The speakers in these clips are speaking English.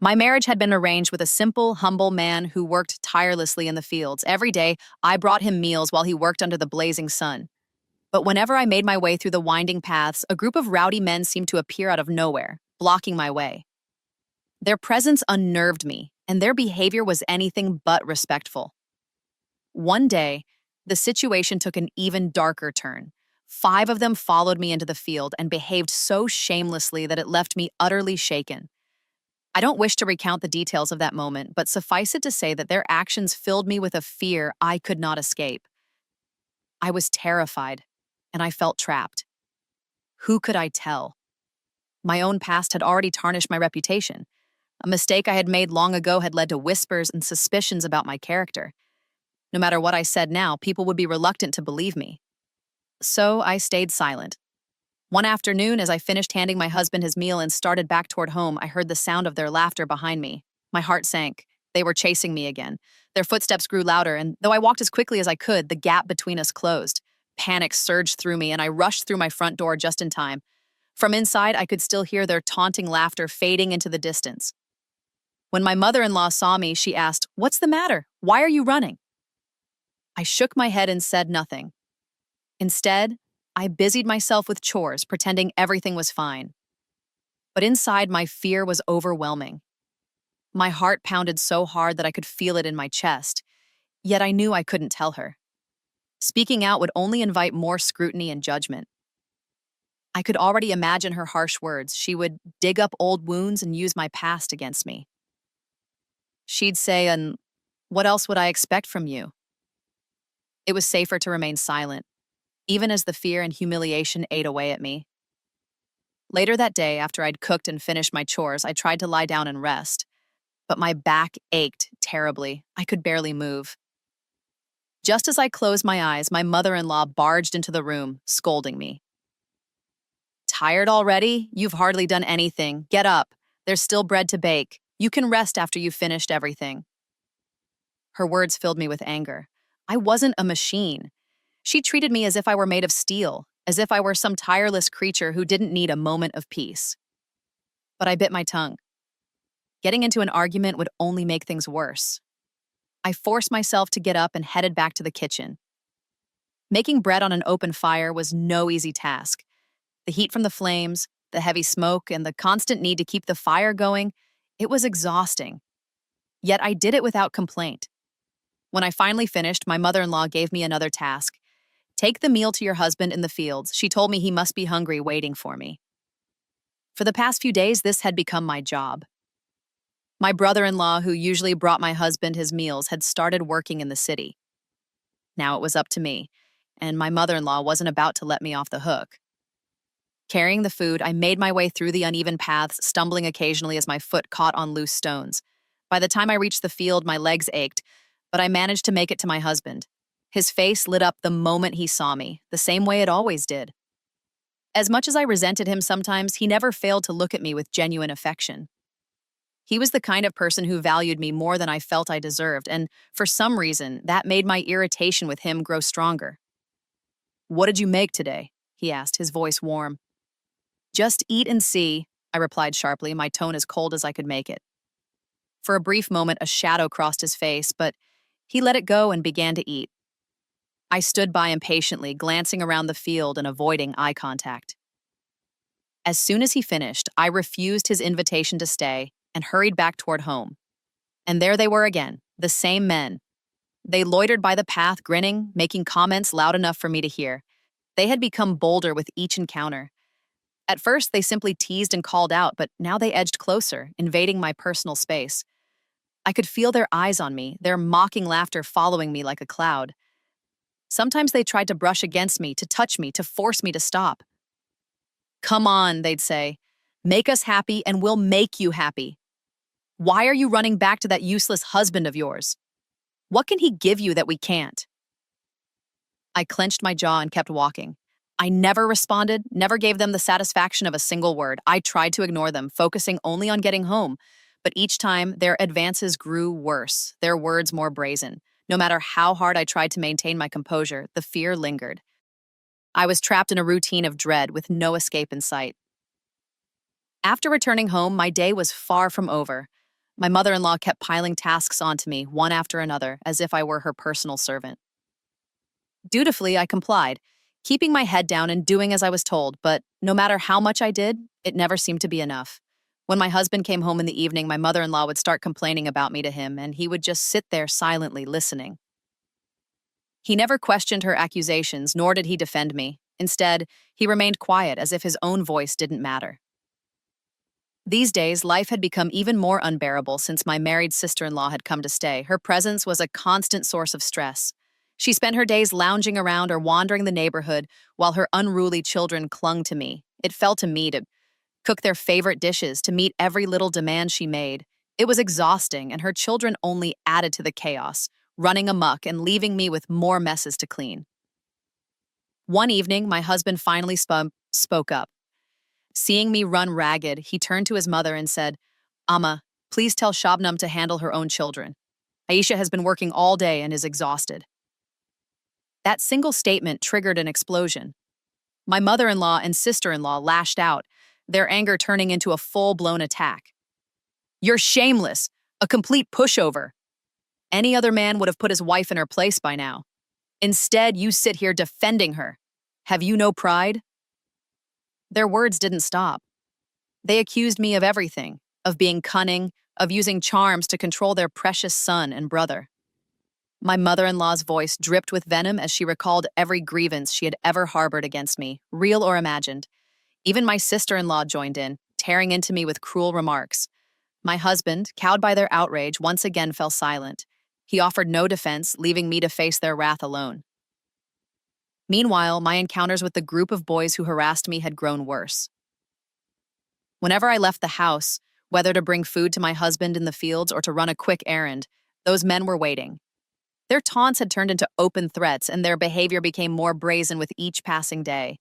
My marriage had been arranged with a simple, humble man who worked tirelessly in the fields. Every day, I brought him meals while he worked under the blazing sun. But whenever I made my way through the winding paths, a group of rowdy men seemed to appear out of nowhere, blocking my way. Their presence unnerved me, and their behavior was anything but respectful. One day, the situation took an even darker turn. 5 of them followed me into the field and behaved so shamelessly that it left me utterly shaken. I don't wish to recount the details of that moment, but suffice it to say that their actions filled me with a fear I could not escape. I was terrified, and I felt trapped. Who could I tell? My own past had already tarnished my reputation. A mistake I had made long ago had led to whispers and suspicions about my character. No matter what I said now, people would be reluctant to believe me. So I stayed silent. One afternoon, as I finished handing my husband his meal and started back toward home, I heard the sound of their laughter behind me. My heart sank. They were chasing me again. Their footsteps grew louder, and though I walked as quickly as I could, the gap between us closed. Panic surged through me, and I rushed through my front door just in time. From inside, I could still hear their taunting laughter fading into the distance. When my mother-in-law saw me, she asked, "What's the matter? Why are you running?" I shook my head and said nothing. Instead, I busied myself with chores, pretending everything was fine. But inside, my fear was overwhelming. My heart pounded so hard that I could feel it in my chest, yet I knew I couldn't tell her. Speaking out would only invite more scrutiny and judgment. I could already imagine her harsh words. She would dig up old wounds and use my past against me. She'd say, "And what else would I expect from you?" It was safer to remain silent, even as the fear and humiliation ate away at me. Later that day, after I'd cooked and finished my chores, I tried to lie down and rest, but my back ached terribly. I could barely move. Just as I closed my eyes, my mother-in-law barged into the room, scolding me. "Tired already? You've hardly done anything. Get up. There's still bread to bake. You can rest after you've finished everything." Her words filled me with anger. I wasn't a machine. She treated me as if I were made of steel, as if I were some tireless creature who didn't need a moment of peace. But I bit my tongue. Getting into an argument would only make things worse. I forced myself to get up and headed back to the kitchen. Making bread on an open fire was no easy task. The heat from the flames, the heavy smoke, and the constant need to keep the fire going, it was exhausting. Yet I did it without complaint. When I finally finished, my mother-in-law gave me another task. "Take the meal to your husband in the fields." She told me he must be hungry waiting for me. For the past few days, this had become my job. My brother-in-law, who usually brought my husband his meals, had started working in the city. Now it was up to me, and my mother-in-law wasn't about to let me off the hook. Carrying the food, I made my way through the uneven paths, stumbling occasionally as my foot caught on loose stones. By the time I reached the field, my legs ached, but I managed to make it to my husband. His face lit up the moment he saw me, the same way it always did. As much as I resented him sometimes, he never failed to look at me with genuine affection. He was the kind of person who valued me more than I felt I deserved, and for some reason, that made my irritation with him grow stronger. "What did you make today?" he asked, his voice warm. "Just eat and see," I replied sharply, my tone as cold as I could make it. For a brief moment, a shadow crossed his face, but he let it go and began to eat. I stood by impatiently, glancing around the field and avoiding eye contact. As soon as he finished, I refused his invitation to stay and hurried back toward home. And there they were again, the same men. They loitered by the path, grinning, making comments loud enough for me to hear. They had become bolder with each encounter. At first, they simply teased and called out, but now they edged closer, invading my personal space. I could feel their eyes on me, their mocking laughter following me like a cloud. Sometimes they tried to brush against me, to touch me, to force me to stop. "Come on," they'd say. "Make us happy and we'll make you happy. Why are you running back to that useless husband of yours? What can he give you that we can't?" I clenched my jaw and kept walking. I never responded, never gave them the satisfaction of a single word. I tried to ignore them, focusing only on getting home. But each time, their advances grew worse, their words more brazen. No matter how hard I tried to maintain my composure, the fear lingered. I was trapped in a routine of dread with no escape in sight. After returning home, my day was far from over. My mother-in-law kept piling tasks onto me, one after another, as if I were her personal servant. Dutifully, I complied, keeping my head down and doing as I was told, but no matter how much I did, it never seemed to be enough. When my husband came home in the evening, my mother-in-law would start complaining about me to him, and he would just sit there silently listening. He never questioned her accusations, nor did he defend me. Instead, he remained quiet as if his own voice didn't matter. These days, life had become even more unbearable since my married sister-in-law had come to stay. Her presence was a constant source of stress. She spent her days lounging around or wandering the neighborhood while her unruly children clung to me. It fell to me to cook their favorite dishes, to meet every little demand she made. It was exhausting, and her children only added to the chaos, running amok and leaving me with more messes to clean. One evening, my husband finally spoke up. Seeing me run ragged, he turned to his mother and said, "Amma, please tell Shabnam to handle her own children. Aisha has been working all day and is exhausted." That single statement triggered an explosion. My mother-in-law and sister-in-law lashed out, their anger turning into a full-blown attack. "You're shameless, a complete pushover. Any other man would have put his wife in her place by now. Instead, you sit here defending her. Have you no pride?" Their words didn't stop. They accused me of everything, of being cunning, of using charms to control their precious son and brother. My mother-in-law's voice dripped with venom as she recalled every grievance she had ever harbored against me, real or imagined. Even my sister-in-law joined in, tearing into me with cruel remarks. My husband, cowed by their outrage, once again fell silent. He offered no defense, leaving me to face their wrath alone. Meanwhile, my encounters with the group of boys who harassed me had grown worse. Whenever I left the house, whether to bring food to my husband in the fields or to run a quick errand, those men were waiting. Their taunts had turned into open threats, and their behavior became more brazen with each passing day.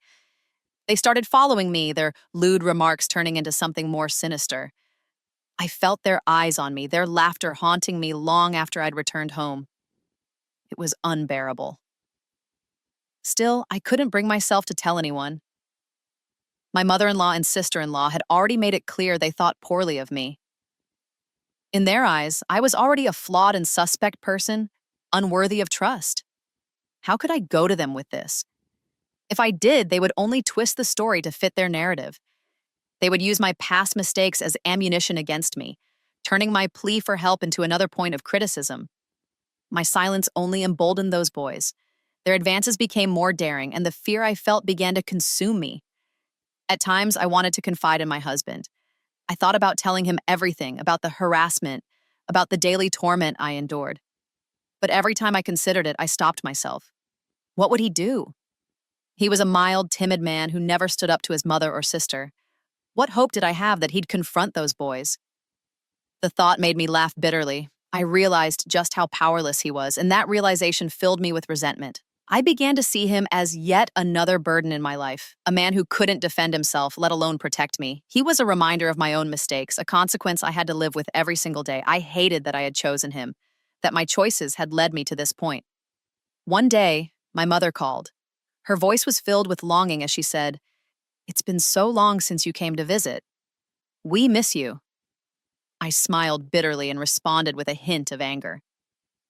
They started following me, their lewd remarks turning into something more sinister. I felt their eyes on me, their laughter haunting me long after I'd returned home. It was unbearable. Still, I couldn't bring myself to tell anyone. My mother-in-law and sister-in-law had already made it clear they thought poorly of me. In their eyes, I was already a flawed and suspect person, unworthy of trust. How could I go to them with this? If I did, they would only twist the story to fit their narrative. They would use my past mistakes as ammunition against me, turning my plea for help into another point of criticism. My silence only emboldened those boys. Their advances became more daring, and the fear I felt began to consume me. At times, I wanted to confide in my husband. I thought about telling him everything, about the harassment, about the daily torment I endured. But every time I considered it, I stopped myself. What would he do? He was a mild, timid man who never stood up to his mother or sister. What hope did I have that he'd confront those boys? The thought made me laugh bitterly. I realized just how powerless he was, and that realization filled me with resentment. I began to see him as yet another burden in my life, a man who couldn't defend himself, let alone protect me. He was a reminder of my own mistakes, a consequence I had to live with every single day. I hated that I had chosen him, that my choices had led me to this point. One day, my mother called. Her voice was filled with longing as she said, "It's been so long since you came to visit. We miss you." I smiled bitterly and responded with a hint of anger.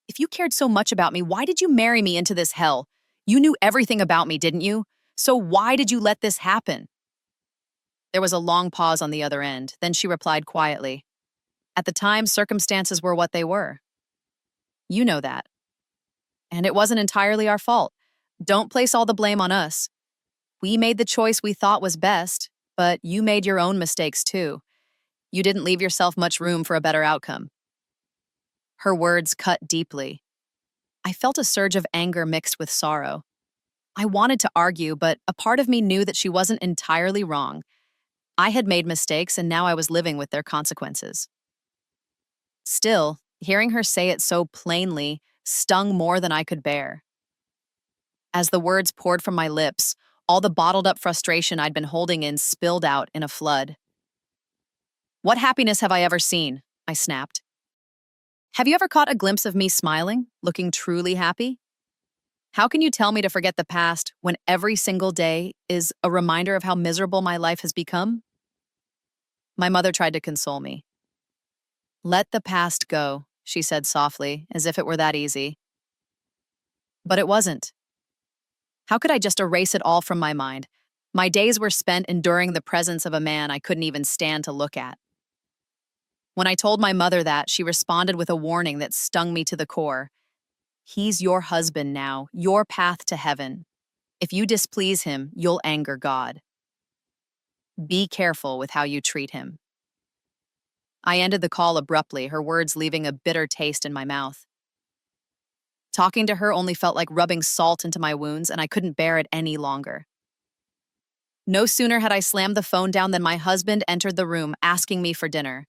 "If you cared so much about me, why did you marry me into this hell? You knew everything about me, didn't you? So why did you let this happen?" There was a long pause on the other end. Then she replied quietly, "At the time, circumstances were what they were. You know that. And it wasn't entirely our fault. Don't place all the blame on us. We made the choice we thought was best, but you made your own mistakes too. You didn't leave yourself much room for a better outcome." Her words cut deeply. I felt a surge of anger mixed with sorrow. I wanted to argue, but a part of me knew that she wasn't entirely wrong. I had made mistakes, and now I was living with their consequences. Still, hearing her say it so plainly stung more than I could bear. As the words poured from my lips, all the bottled-up frustration I'd been holding in spilled out in a flood. "What happiness have I ever seen?" I snapped. "Have you ever caught a glimpse of me smiling, looking truly happy? How can you tell me to forget the past when every single day is a reminder of how miserable my life has become?" My mother tried to console me. Let the past go, she said softly, as if it were that easy. But it wasn't. How could I just erase it all from my mind? My days were spent enduring the presence of a man I couldn't even stand to look at. When I told my mother that, she responded with a warning that stung me to the core. He's your husband now, your path to heaven. If you displease him, you'll anger God. Be careful with how you treat him. I ended the call abruptly, her words leaving a bitter taste in my mouth. Talking to her only felt like rubbing salt into my wounds, and I couldn't bear it any longer. No sooner had I slammed the phone down than my husband entered the room, asking me for dinner.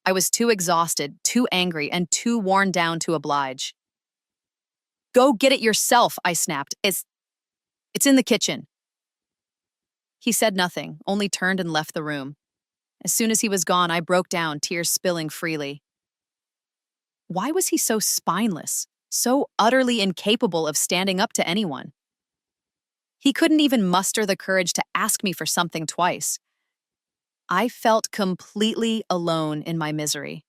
I was too exhausted, too angry, and too worn down to oblige. Go get it yourself, I snapped. It's in the kitchen. He said nothing, only turned and left the room. As soon as he was gone, I broke down, tears spilling freely. Why was he so spineless, so utterly incapable of standing up to anyone? He couldn't even muster the courage to ask me for something twice. I felt completely alone in my misery.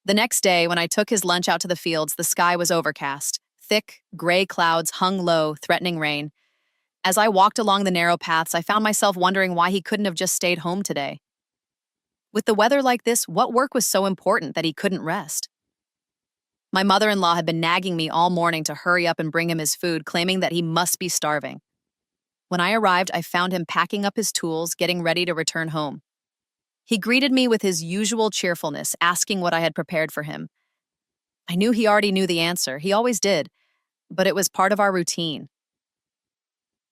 The next day, when I took his lunch out to the fields, the sky was overcast. Thick, gray clouds hung low, threatening rain. As I walked along the narrow paths, I found myself wondering why he couldn't have just stayed home today. With the weather like this, what work was so important that he couldn't rest? My mother-in-law had been nagging me all morning to hurry up and bring him his food, claiming that he must be starving. When I arrived, I found him packing up his tools, getting ready to return home. He greeted me with his usual cheerfulness, asking what I had prepared for him. I knew he already knew the answer. He always did, but it was part of our routine.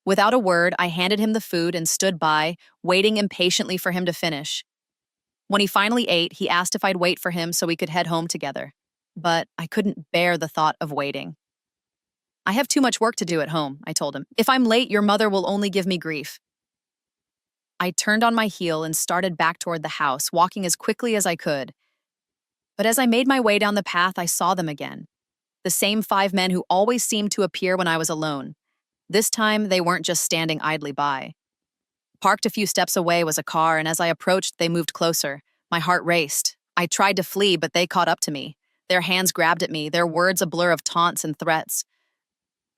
Without a word, I handed him the food and stood by, waiting impatiently for him to finish. When he finally ate, he asked if I'd wait for him so we could head home together. But I couldn't bear the thought of waiting. I have too much work to do at home, I told him. If I'm late, your mother will only give me grief. I turned on my heel and started back toward the house, walking as quickly as I could. But as I made my way down the path, I saw them again. The same 5 men who always seemed to appear when I was alone. This time, they weren't just standing idly by. Parked a few steps away was a car, and as I approached, they moved closer. My heart raced. I tried to flee, but they caught up to me. Their hands grabbed at me, their words a blur of taunts and threats.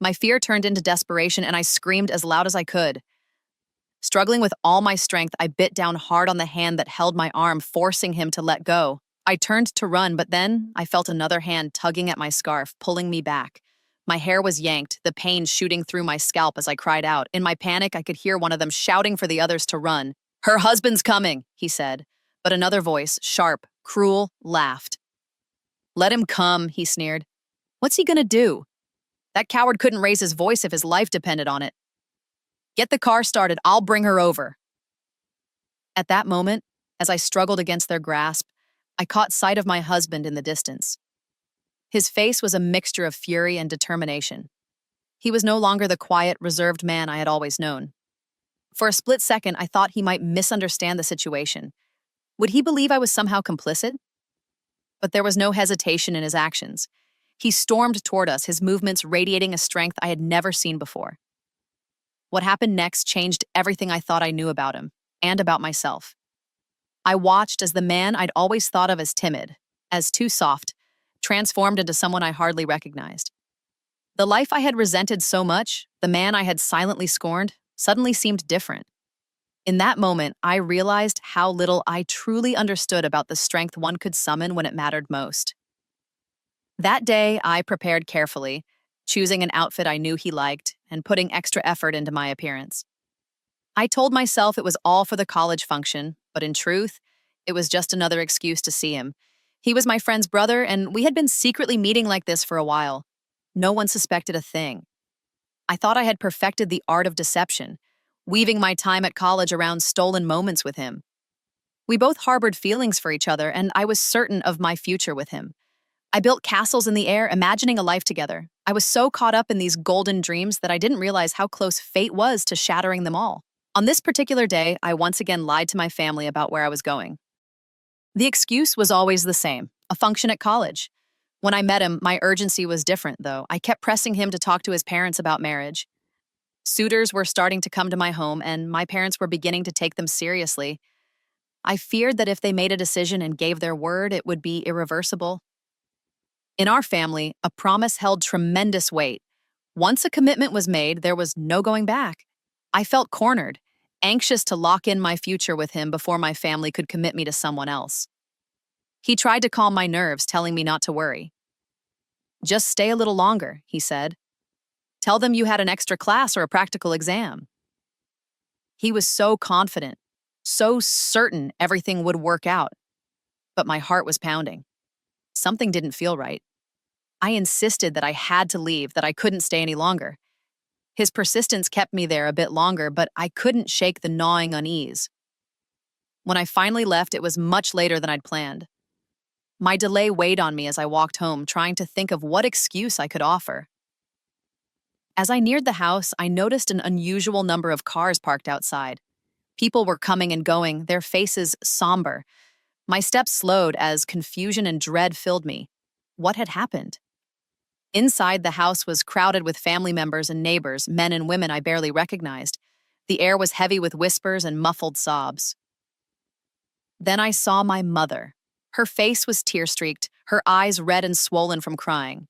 My fear turned into desperation, and I screamed as loud as I could. Struggling with all my strength, I bit down hard on the hand that held my arm, forcing him to let go. I turned to run, but then I felt another hand tugging at my scarf, pulling me back. My hair was yanked, the pain shooting through my scalp as I cried out. In my panic, I could hear one of them shouting for the others to run. "Her husband's coming," he said. But another voice, sharp, cruel, laughed. "Let him come," he sneered. "What's he gonna do? That coward couldn't raise his voice if his life depended on it. Get the car started, I'll bring her over." At that moment, as I struggled against their grasp, I caught sight of my husband in the distance. His face was a mixture of fury and determination. He was no longer the quiet, reserved man I had always known. For a split second, I thought he might misunderstand the situation. Would he believe I was somehow complicit? But there was no hesitation in his actions. He stormed toward us, his movements radiating a strength I had never seen before. What happened next changed everything I thought I knew about him, and about myself. I watched as the man I'd always thought of as timid, as too soft, transformed into someone I hardly recognized. The life I had resented so much, the man I had silently scorned, suddenly seemed different. In that moment, I realized how little I truly understood about the strength one could summon when it mattered most. That day, I prepared carefully, choosing an outfit I knew he liked and putting extra effort into my appearance. I told myself it was all for the college function, but in truth, it was just another excuse to see him. He was my friend's brother, and we had been secretly meeting like this for a while. No one suspected a thing. I thought I had perfected the art of deception, weaving my time at college around stolen moments with him. We both harbored feelings for each other, and I was certain of my future with him. I built castles in the air, imagining a life together. I was so caught up in these golden dreams that I didn't realize how close fate was to shattering them all. On this particular day, I once again lied to my family about where I was going. The excuse was always the same, a function at college. When I met him, my urgency was different, though. I kept pressing him to talk to his parents about marriage. Suitors were starting to come to my home, and my parents were beginning to take them seriously. I feared that if they made a decision and gave their word, it would be irreversible. In our family, a promise held tremendous weight. Once a commitment was made, there was no going back. I felt cornered, anxious to lock in my future with him before my family could commit me to someone else. He tried to calm my nerves, telling me not to worry. "Just stay a little longer," he said. "Tell them you had an extra class or a practical exam." He was so confident, so certain everything would work out. But my heart was pounding. Something didn't feel right. I insisted that I had to leave, that I couldn't stay any longer. His persistence kept me there a bit longer, but I couldn't shake the gnawing unease. When I finally left, it was much later than I'd planned. My delay weighed on me as I walked home, trying to think of what excuse I could offer. As I neared the house, I noticed an unusual number of cars parked outside. People were coming and going, their faces somber. My steps slowed as confusion and dread filled me. What had happened? Inside, the house was crowded with family members and neighbors, men and women I barely recognized. The air was heavy with whispers and muffled sobs. Then I saw my mother. Her face was tear-streaked, her eyes red and swollen from crying.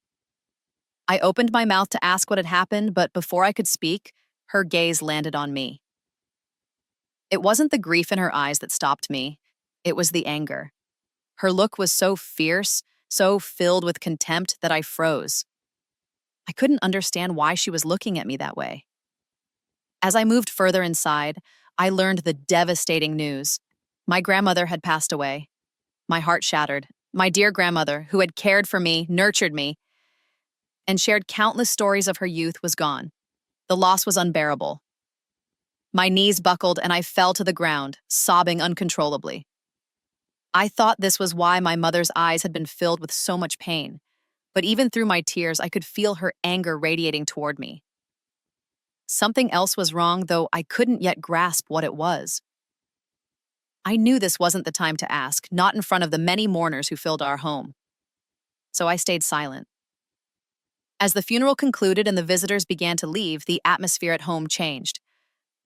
I opened my mouth to ask what had happened, but before I could speak, her gaze landed on me. It wasn't the grief in her eyes that stopped me. It was the anger. Her look was so fierce, so filled with contempt that I froze. I couldn't understand why she was looking at me that way. As I moved further inside, I learned the devastating news. My grandmother had passed away. My heart shattered. My dear grandmother, who had cared for me, nurtured me, and shared countless stories of her youth, was gone. The loss was unbearable. My knees buckled and I fell to the ground, sobbing uncontrollably. I thought this was why my mother's eyes had been filled with so much pain. But even through my tears, I could feel her anger radiating toward me. Something else was wrong, though I couldn't yet grasp what it was. I knew this wasn't the time to ask, not in front of the many mourners who filled our home. So I stayed silent. As the funeral concluded and the visitors began to leave, the atmosphere at home changed.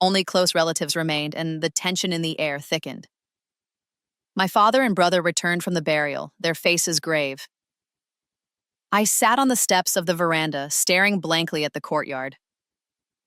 Only close relatives remained, and the tension in the air thickened. My father and brother returned from the burial, their faces grave. I sat on the steps of the veranda, staring blankly at the courtyard.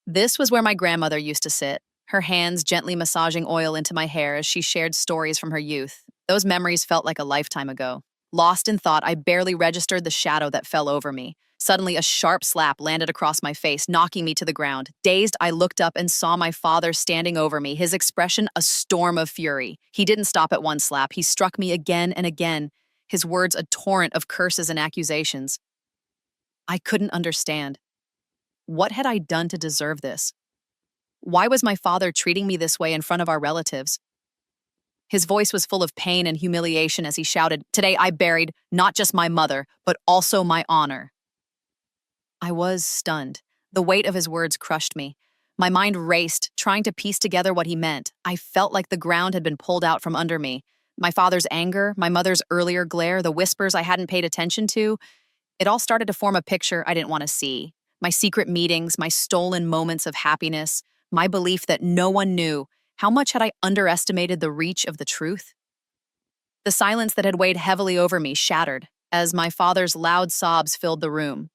This was where my grandmother used to sit, her hands gently massaging oil into my hair as she shared stories from her youth. Those memories felt like a lifetime ago. Lost in thought, I barely registered the shadow that fell over me. Suddenly, a sharp slap landed across my face, knocking me to the ground. Dazed, I looked up and saw my father standing over me, his expression a storm of fury. He didn't stop at one slap. He struck me again and again, his words a torrent of curses and accusations. I couldn't understand. What had I done to deserve this? Why was my father treating me this way in front of our relatives? His voice was full of pain and humiliation as he shouted, "Today I buried not just my mother, but also my honor." I was stunned. The weight of his words crushed me. My mind raced, trying to piece together what he meant. I felt like the ground had been pulled out from under me. My father's anger, my mother's earlier glare, the whispers I hadn't paid attention to, it all started to form a picture I didn't want to see. My secret meetings, my stolen moments of happiness, my belief that no one knew. How much had I underestimated the reach of the truth? The silence that had weighed heavily over me shattered as my father's loud sobs filled the room.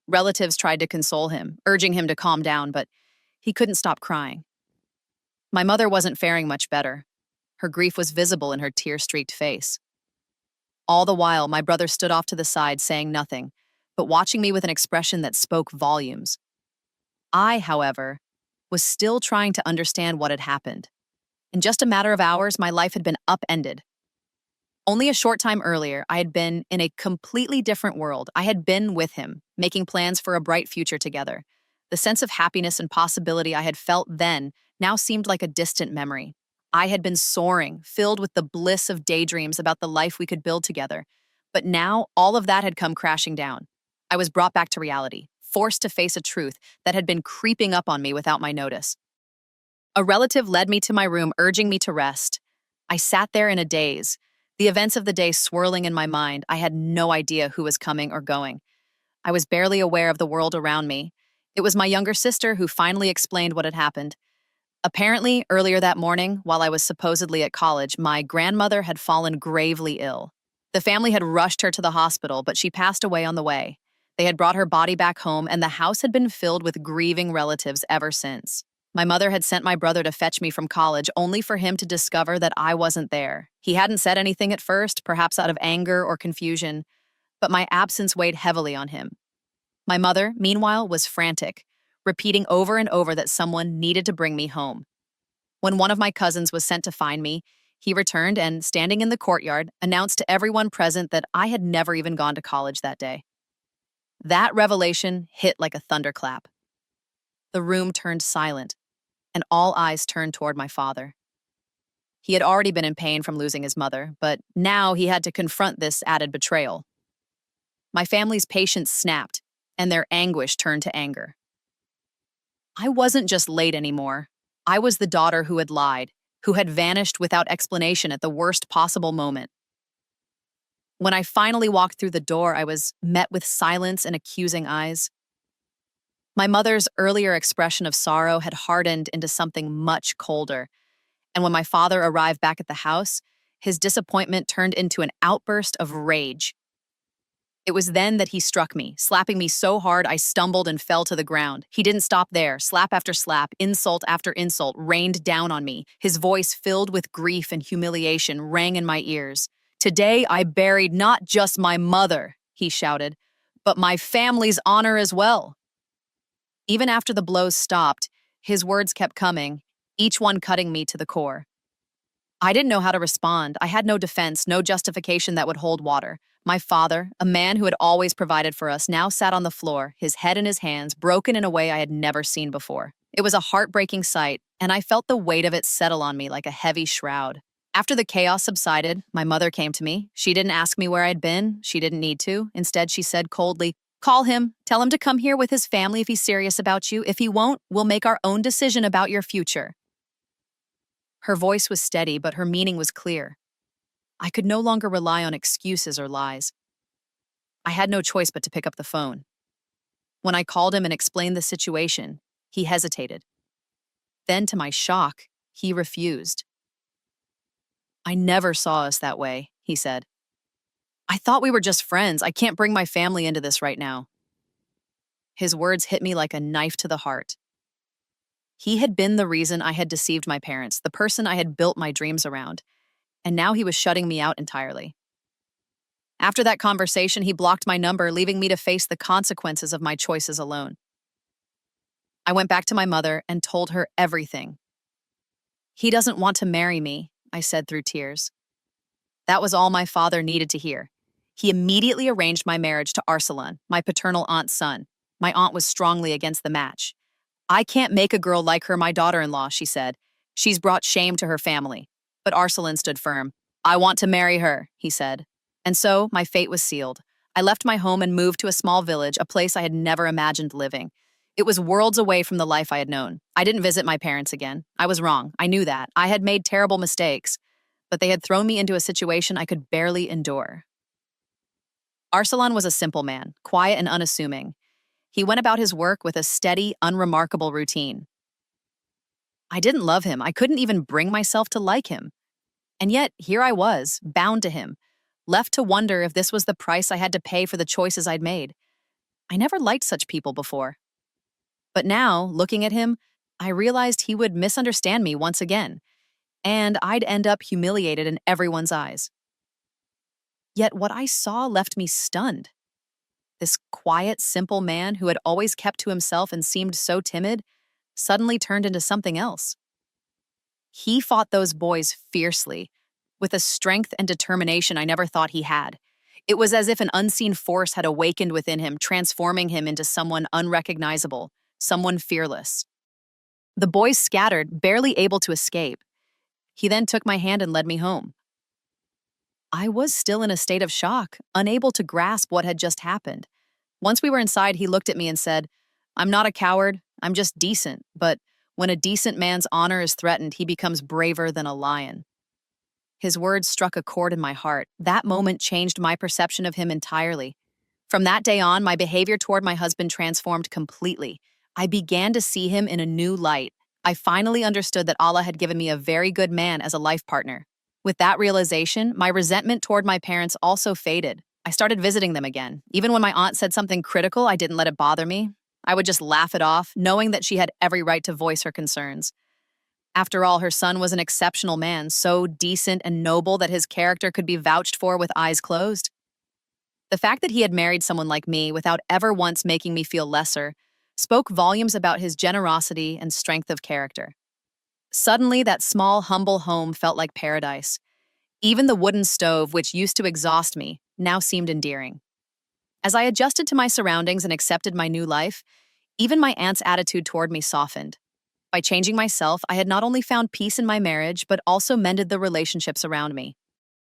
Relatives tried to console him, urging him to calm down, but he couldn't stop crying. My mother wasn't faring much better. Her grief was visible in her tear-streaked face. All the while, my brother stood off to the side, saying nothing, but watching me with an expression that spoke volumes. I, however, was still trying to understand what had happened. In just a matter of hours, my life had been upended. Only a short time earlier, I had been in a completely different world. I had been with him, making plans for a bright future together. The sense of happiness and possibility I had felt then now seemed like a distant memory. I had been soaring, filled with the bliss of daydreams about the life we could build together. But now, all of that had come crashing down. I was brought back to reality, forced to face a truth that had been creeping up on me without my notice. A relative led me to my room, urging me to rest. I sat there in a daze, the events of the day swirling in my mind. I had no idea who was coming or going. I was barely aware of the world around me. It was my younger sister who finally explained what had happened. Apparently, earlier that morning, while I was supposedly at college, my grandmother had fallen gravely ill. The family had rushed her to the hospital, but she passed away on the way. They had brought her body back home, and the house had been filled with grieving relatives ever since. My mother had sent my brother to fetch me from college, only for him to discover that I wasn't there. He hadn't said anything at first, perhaps out of anger or confusion, but my absence weighed heavily on him. My mother, meanwhile, was frantic, repeating over and over that someone needed to bring me home. When one of my cousins was sent to find me, he returned and, standing in the courtyard, announced to everyone present that I had never even gone to college that day. That revelation hit like a thunderclap. The room turned silent, and all eyes turned toward my father. He had already been in pain from losing his mother, but now he had to confront this added betrayal. My family's patience snapped, and their anguish turned to anger. I wasn't just late anymore. I was the daughter who had lied, who had vanished without explanation at the worst possible moment. When I finally walked through the door, I was met with silence and accusing eyes. My mother's earlier expression of sorrow had hardened into something much colder, and when my father arrived back at the house, his disappointment turned into an outburst of rage. It was then that he struck me, slapping me so hard I stumbled and fell to the ground. He didn't stop there. Slap after slap, insult after insult rained down on me. His voice, filled with grief and humiliation, rang in my ears. "Today I buried not just my mother," he shouted, "but my family's honor as well." Even after the blows stopped, his words kept coming, each one cutting me to the core. I didn't know how to respond. I had no defense, no justification that would hold water. My father, a man who had always provided for us, now sat on the floor, his head in his hands, broken in a way I had never seen before. It was a heartbreaking sight, and I felt the weight of it settle on me like a heavy shroud. After the chaos subsided, my mother came to me. She didn't ask me where I'd been. She didn't need to. Instead, she said coldly, "Call him. Tell him to come here with his family if he's serious about you. If he won't, we'll make our own decision about your future." Her voice was steady, but her meaning was clear. I could no longer rely on excuses or lies. I had no choice but to pick up the phone. When I called him and explained the situation, he hesitated. Then, to my shock, he refused. "I never saw us that way," he said. "I thought we were just friends. I can't bring my family into this right now." His words hit me like a knife to the heart. He had been the reason I had deceived my parents, the person I had built my dreams around, and now he was shutting me out entirely. After that conversation, he blocked my number, leaving me to face the consequences of my choices alone. I went back to my mother and told her everything. "He doesn't want to marry me," I said through tears. That was all my father needed to hear. He immediately arranged my marriage to Arsalan, my paternal aunt's son. My aunt was strongly against the match. "I can't make a girl like her my daughter-in-law," she said. "She's brought shame to her family." But Arsalan stood firm. "I want to marry her," he said. And so, my fate was sealed. I left my home and moved to a small village, a place I had never imagined living. It was worlds away from the life I had known. I didn't visit my parents again. I was wrong. I knew that. I had made terrible mistakes. But they had thrown me into a situation I could barely endure. Arsalan was a simple man, quiet and unassuming. He went about his work with a steady, unremarkable routine. I didn't love him. I couldn't even bring myself to like him. And yet, here I was, bound to him, left to wonder if this was the price I had to pay for the choices I'd made. I never liked such people before. But now, looking at him, I realized he would misunderstand me once again, and I'd end up humiliated in everyone's eyes. Yet what I saw left me stunned. This quiet, simple man who had always kept to himself and seemed so timid suddenly turned into something else. He fought those boys fiercely, with a strength and determination I never thought he had. It was as if an unseen force had awakened within him, transforming him into someone unrecognizable, someone fearless. The boys scattered, barely able to escape. He then took my hand and led me home. I was still in a state of shock, unable to grasp what had just happened. Once we were inside, he looked at me and said, "I'm not a coward, I'm just decent, but when a decent man's honor is threatened, he becomes braver than a lion." His words struck a chord in my heart. That moment changed my perception of him entirely. From that day on, my behavior toward my husband transformed completely. I began to see him in a new light, I finally understood that Allah had given me a very good man as a life partner. With that realization, my resentment toward my parents also faded. I started visiting them again. Even when my aunt said something critical, I didn't let it bother me. I would just laugh it off, knowing that she had every right to voice her concerns. After all, her son was an exceptional man, so decent and noble that his character could be vouched for with eyes closed. The fact that he had married someone like me without ever once making me feel lesser spoke volumes about his generosity and strength of character. Suddenly, that small, humble home felt like paradise. Even the wooden stove, which used to exhaust me, now seemed endearing. As I adjusted to my surroundings and accepted my new life, even my aunt's attitude toward me softened. By changing myself, I had not only found peace in my marriage, but also mended the relationships around me.